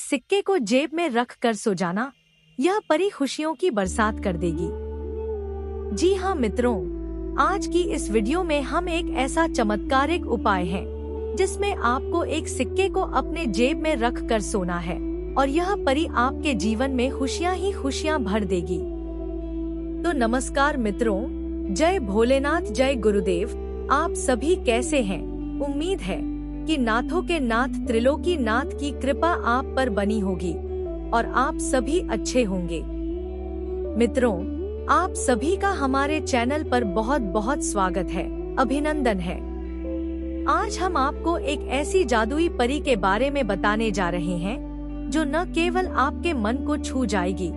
सिक्के को जेब में रख कर सो जाना, यह परी खुशियों की बरसात कर देगी। जी हाँ मित्रों, आज की इस वीडियो में हम एक ऐसा चमत्कारिक उपाय है जिसमें आपको एक सिक्के को अपने जेब में रख कर सोना है और यह परी आपके जीवन में खुशियाँ ही खुशियाँ भर देगी। तो नमस्कार मित्रों, जय भोलेनाथ, जय गुरुदेव। आप सभी कैसे हैं? उम्मीद है कि नाथों के नाथ त्रिलोकी नाथ की कृपा आप पर बनी होगी और आप सभी अच्छे होंगे। मित्रों, आप सभी का हमारे चैनल पर बहुत बहुत स्वागत है, अभिनंदन है। आज हम आपको एक ऐसी जादुई परी के बारे में बताने जा रहे हैं जो न केवल आपके मन को छू जाएगी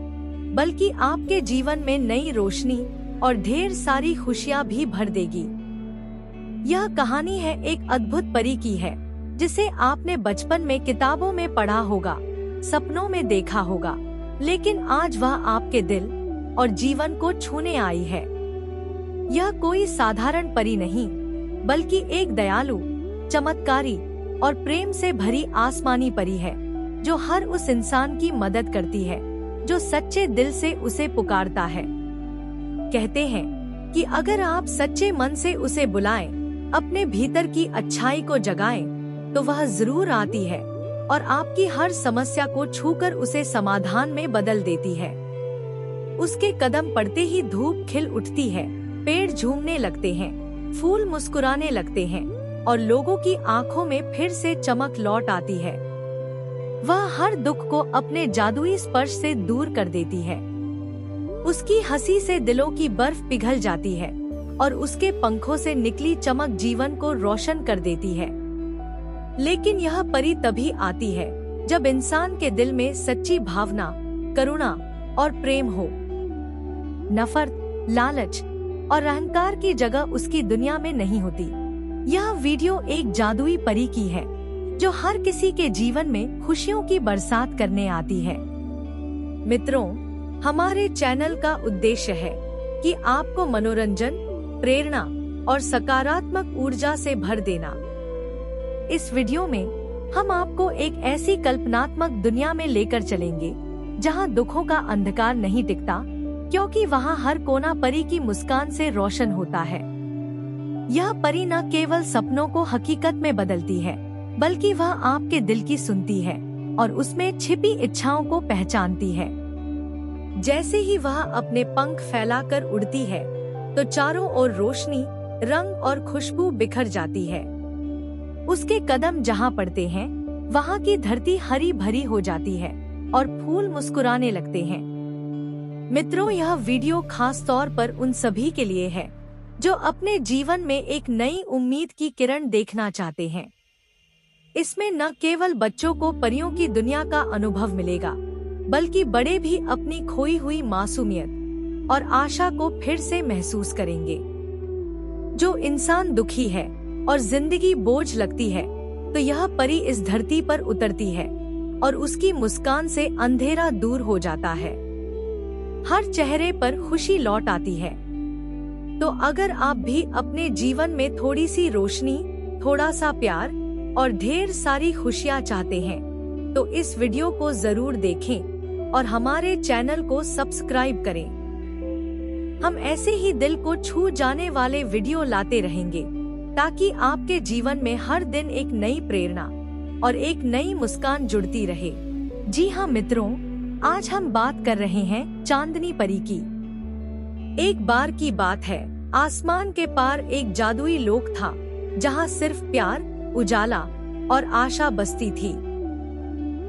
बल्कि आपके जीवन में नई रोशनी और ढेर सारी खुशियां भी भर देगी। यह कहानी है एक अद्भुत परी की है जिसे आपने बचपन में किताबों में पढ़ा होगा, सपनों में देखा होगा, लेकिन आज वह आपके दिल और जीवन को छूने आई है। यह कोई साधारण परी नहीं बल्कि एक दयालु, चमत्कारी और प्रेम से भरी आसमानी परी है जो हर उस इंसान की मदद करती है जो सच्चे दिल से उसे पुकारता है। कहते हैं कि अगर आप सच्चे मन से उसे बुलाएं, अपने भीतर की अच्छाई को जगाएं, तो वह जरूर आती है और आपकी हर समस्या को छूकर उसे समाधान में बदल देती है। उसके कदम पड़ते ही धूप खिल उठती है, पेड़ झूमने लगते हैं, फूल मुस्कुराने लगते हैं और लोगों की आंखों में फिर से चमक लौट आती है। वह हर दुख को अपने जादुई स्पर्श से दूर कर देती है। उसकी हंसी से दिलों की बर्फ पिघल जाती है और उसके पंखों से निकली चमक जीवन को रोशन कर देती है। लेकिन यह परी तभी आती है जब इंसान के दिल में सच्ची भावना, करुणा और प्रेम हो। नफरत, लालच और अहंकार की जगह उसकी दुनिया में नहीं होती। यह वीडियो एक जादुई परी की है जो हर किसी के जीवन में खुशियों की बरसात करने आती है। मित्रों, हमारे चैनल का उद्देश्य है कि आपको मनोरंजन, प्रेरणा और सकारात्मक ऊर्जा से भर देना। इस वीडियो में हम आपको एक ऐसी कल्पनात्मक दुनिया में लेकर चलेंगे जहां दुखों का अंधकार नहीं टिकता, क्योंकि वहां हर कोना परी की मुस्कान से रोशन होता है। यह परी न केवल सपनों को हकीकत में बदलती है बल्कि वह आपके दिल की सुनती है और उसमें छिपी इच्छाओं को पहचानती है। जैसे ही वह अपने पंख फैलाकर उड़ती है तो चारों ओर रोशनी, रंग और खुशबू बिखर जाती है। उसके कदम जहां पड़ते हैं वहां की धरती हरी भरी हो जाती है और फूल मुस्कुराने लगते हैं। मित्रों, यह वीडियो खास तौर पर उन सभी के लिए है जो अपने जीवन में एक नई उम्मीद की किरण देखना चाहते हैं। इसमें न केवल बच्चों को परियों की दुनिया का अनुभव मिलेगा बल्कि बड़े भी अपनी खोई हुई मासूमियत और आशा को फिर से महसूस करेंगे। जो इंसान दुखी है और जिंदगी बोझ लगती है तो यह परी इस धरती पर उतरती है और उसकी मुस्कान से अंधेरा दूर हो जाता है। हर चेहरे पर खुशी लौट आती है। तो अगर आप भी अपने जीवन में थोड़ी सी रोशनी, थोड़ा सा प्यार और ढेर सारी खुशियाँ चाहते हैं तो इस वीडियो को जरूर देखें और हमारे चैनल को सब्सक्राइब करें। हम ऐसे ही दिल को छू जाने वाले वीडियो लाते रहेंगे ताकि आपके जीवन में हर दिन एक नई प्रेरणा और एक नई मुस्कान जुड़ती रहे। जी हाँ मित्रों, आज हम बात कर रहे हैं चांदनी परी की। एक बार की बात है, आसमान के पार एक जादुई लोक था जहां सिर्फ प्यार, उजाला और आशा बसती थी।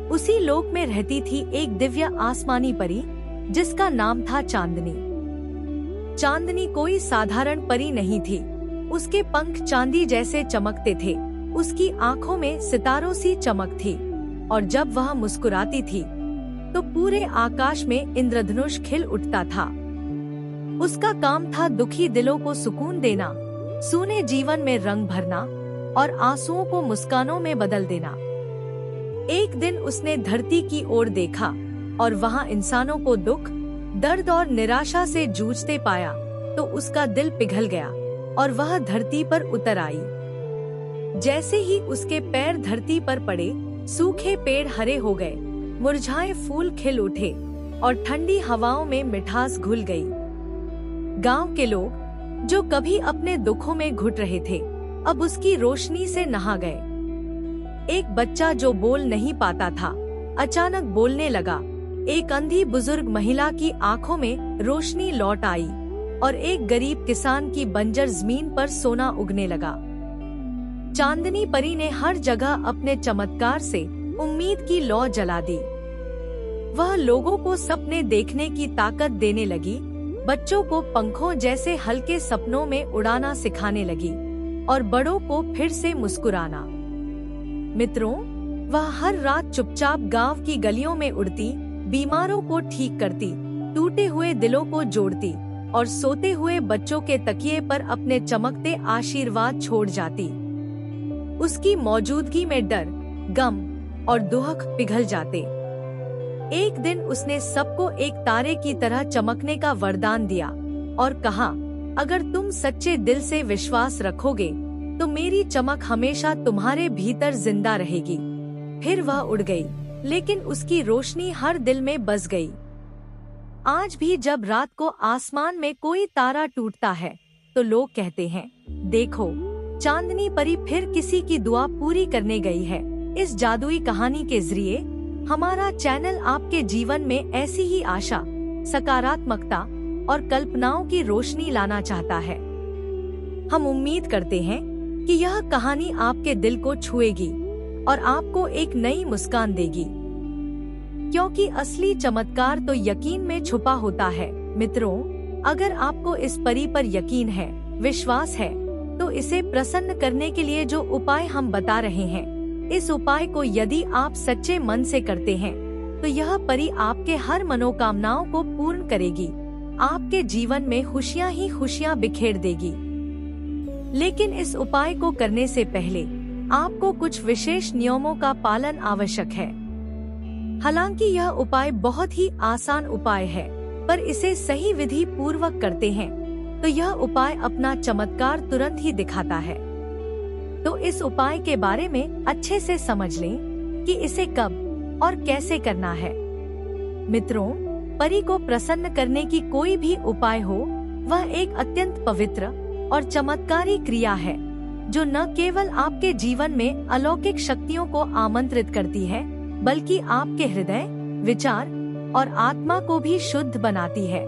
उसी लोक में रहती थी एक दिव्य आसमानी परी जिसका नाम था चांदनी। चांदनी कोई साधारण परी नहीं थी। उसके पंख चांदी जैसे चमकते थे, उसकी आंखों में सितारों सी चमक थी और जब वह मुस्कुराती थी तो पूरे आकाश में इंद्रधनुष खिल उठता था। उसका काम था दुखी दिलों को सुकून देना, सूने जीवन में रंग भरना और आंसुओं को मुस्कानों में बदल देना। एक दिन उसने धरती की ओर देखा और वहां इंसानों को दुख, दर्द और निराशा से जूझते पाया तो उसका दिल पिघल गया और वह धरती पर उतर आई। जैसे ही उसके पैर धरती पर पड़े, सूखे पेड़ हरे हो गए, मुरझाए फूल खिल उठे और ठंडी हवाओं में मिठास घुल गई। गांव के लोग जो कभी अपने दुखों में घुट रहे थे, अब उसकी रोशनी से नहा गए। एक बच्चा जो बोल नहीं पाता था, अचानक बोलने लगा। एक अंधी बुजुर्ग महिला की आंखों में रोशनी लौट आई और एक गरीब किसान की बंजर जमीन पर सोना उगने लगा। चांदनी परी ने हर जगह अपने चमत्कार से उम्मीद की लौ जला दी। वह लोगों को सपने देखने की ताकत देने लगी, बच्चों को पंखों जैसे हल्के सपनों में उड़ाना सिखाने लगी और बड़ों को फिर से मुस्कुराना। मित्रों, वह हर रात चुपचाप गांव की गलियों में उड़ती, बीमारों को ठीक करती, टूटे हुए दिलों को जोड़ती और सोते हुए बच्चों के तकिए पर अपने चमकते आशीर्वाद छोड़ जाती। उसकी मौजूदगी में डर, गम और दुख पिघल जाते। एक दिन उसने सबको एक तारे की तरह चमकने का वरदान दिया और कहा, अगर तुम सच्चे दिल से विश्वास रखोगे तो मेरी चमक हमेशा तुम्हारे भीतर जिंदा रहेगी। फिर वह उड़ गई, लेकिन उसकी रोशनी हर दिल में बस गई। आज भी जब रात को आसमान में कोई तारा टूटता है तो लोग कहते हैं, देखो, चांदनी परी फिर किसी की दुआ पूरी करने गई है। इस जादुई कहानी के जरिए हमारा चैनल आपके जीवन में ऐसी ही आशा, सकारात्मकता और कल्पनाओं की रोशनी लाना चाहता है। हम उम्मीद करते हैं कि यह कहानी आपके दिल को छुएगी और आपको एक नई मुस्कान देगी, क्योंकि असली चमत्कार तो यकीन में छुपा होता है। मित्रों, अगर आपको इस परी पर यकीन है, विश्वास है, तो इसे प्रसन्न करने के लिए जो उपाय हम बता रहे हैं, इस उपाय को यदि आप सच्चे मन से करते हैं तो यह परी आपके हर मनोकामनाओं को पूर्ण करेगी, आपके जीवन में खुशियां ही खुशियां बिखेर देगी। लेकिन इस उपाय को करने से पहले आपको कुछ विशेष नियमों का पालन आवश्यक है। हालांकि यह उपाय बहुत ही आसान उपाय है, पर इसे सही विधि पूर्वक करते हैं तो यह उपाय अपना चमत्कार तुरंत ही दिखाता है। तो इस उपाय के बारे में अच्छे से समझ लें कि इसे कब और कैसे करना है। मित्रों, परी को प्रसन्न करने की कोई भी उपाय हो, वह एक अत्यंत पवित्र और चमत्कारी क्रिया है जो न केवल आपके जीवन में अलौकिक शक्तियों को आमंत्रित करती है, बल्कि आपके हृदय, विचार और आत्मा को भी शुद्ध बनाती है।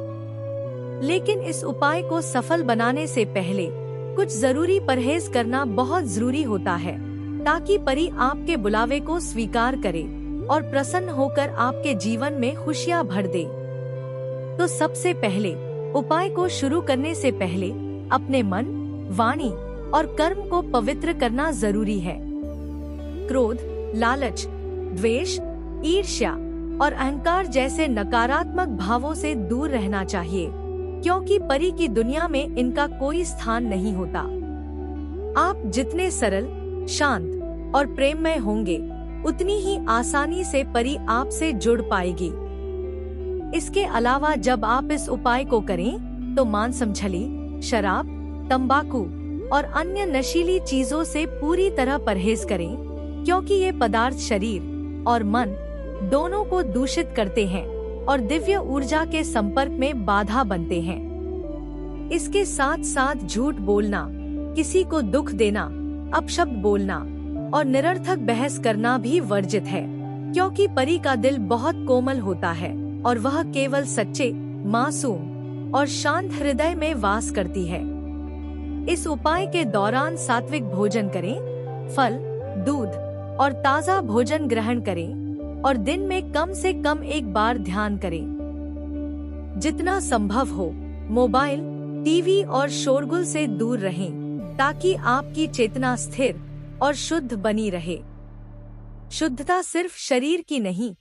लेकिन इस उपाय को सफल बनाने से पहले कुछ जरूरी परहेज करना बहुत जरूरी होता है, ताकि परी आपके बुलावे को स्वीकार करे और प्रसन्न होकर आपके जीवन में खुशियां भर दे। तो सबसे पहले उपाय को शुरू करने से पहले अपने मन, वाणी और कर्म को पवित्र करना जरूरी है। क्रोध, लालच, द्वेष, ईर्ष्या और अहंकार जैसे नकारात्मक भावों से दूर रहना चाहिए, क्योंकि परी की दुनिया में इनका कोई स्थान नहीं होता। आप जितने सरल, शांत और प्रेममय होंगे, उतनी ही आसानी से परी आपसे जुड़ पाएगी। इसके अलावा जब आप इस उपाय को करें तो मांस-मछली, शराब, तंबाकू और अन्य नशीली चीजों से पूरी तरह परहेज करें, क्योंकि ये पदार्थ शरीर और मन दोनों को दूषित करते हैं और दिव्य ऊर्जा के संपर्क में बाधा बनते हैं। इसके साथ साथ झूठ बोलना, किसी को दुख देना, अपशब्द बोलना और निरर्थक बहस करना भी वर्जित है, क्योंकि परी का दिल बहुत कोमल होता है और वह केवल सच्चे, मासूम और शांत हृदय में वास करती है। इस उपाय के दौरान सात्विक भोजन करें, फल, दूध और ताज़ा भोजन ग्रहण करें और दिन में कम से कम एक बार ध्यान करें। जितना संभव हो मोबाइल, टीवी और शोरगुल से दूर रहें, ताकि आपकी चेतना स्थिर और शुद्ध बनी रहे। शुद्धता सिर्फ शरीर की नहीं,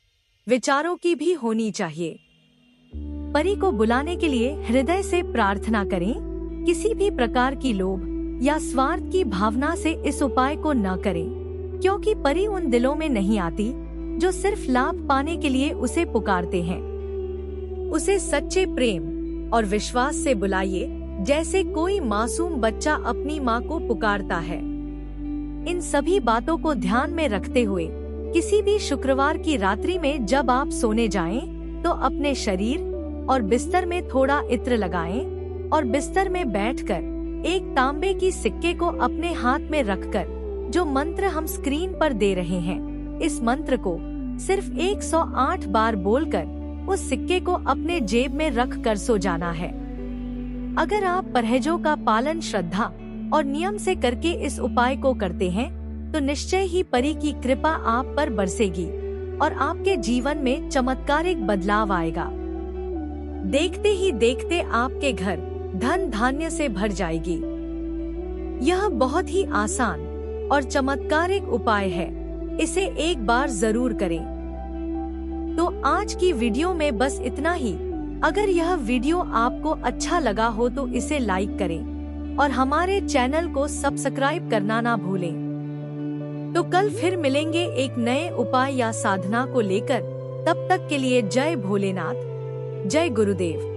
विचारों की भी होनी चाहिए। परी को बुलाने के लिए हृदय से प्रार्थना करें। किसी भी प्रकार की लोभ या स्वार्थ की भावना से इस उपाय को न करें, क्योंकि परी उन दिलों में नहीं आती जो सिर्फ लाभ पाने के लिए उसे पुकारते हैं। उसे सच्चे प्रेम और विश्वास से बुलाइए, जैसे कोई मासूम बच्चा अपनी माँ को पुकारता है। इन सभी बातों को ध्यान में रखते हुए किसी भी शुक्रवार की रात्रि में जब आप सोने जाएं, तो अपने शरीर और बिस्तर में थोड़ा इत्र लगाएं और बिस्तर में बैठकर एक तांबे की सिक्के को अपने हाथ में रखकर जो मंत्र हम स्क्रीन पर दे रहे हैं, इस मंत्र को सिर्फ 108 बार बोलकर उस सिक्के को अपने जेब में रख कर सो जाना है। अगर आप परहेजों का पालन श्रद्धा और नियम से करके इस उपाय को करते हैं, तो निश्चय ही परी की कृपा आप पर बरसेगी और आपके जीवन में चमत्कारिक बदलाव आएगा। देखते ही देखते आपके घर धन धान्य से भर जाएगी। यह बहुत ही आसान और चमत्कारिक उपाय है, इसे एक बार जरूर करें। तो आज की वीडियो में बस इतना ही। अगर यह वीडियो आपको अच्छा लगा हो तो इसे लाइक करें और हमारे चैनल को सब्सक्राइब करना ना भूलें। तो कल फिर मिलेंगे एक नए उपाय या साधना को लेकर। तब तक के लिए जय भोलेनाथ, जय गुरुदेव।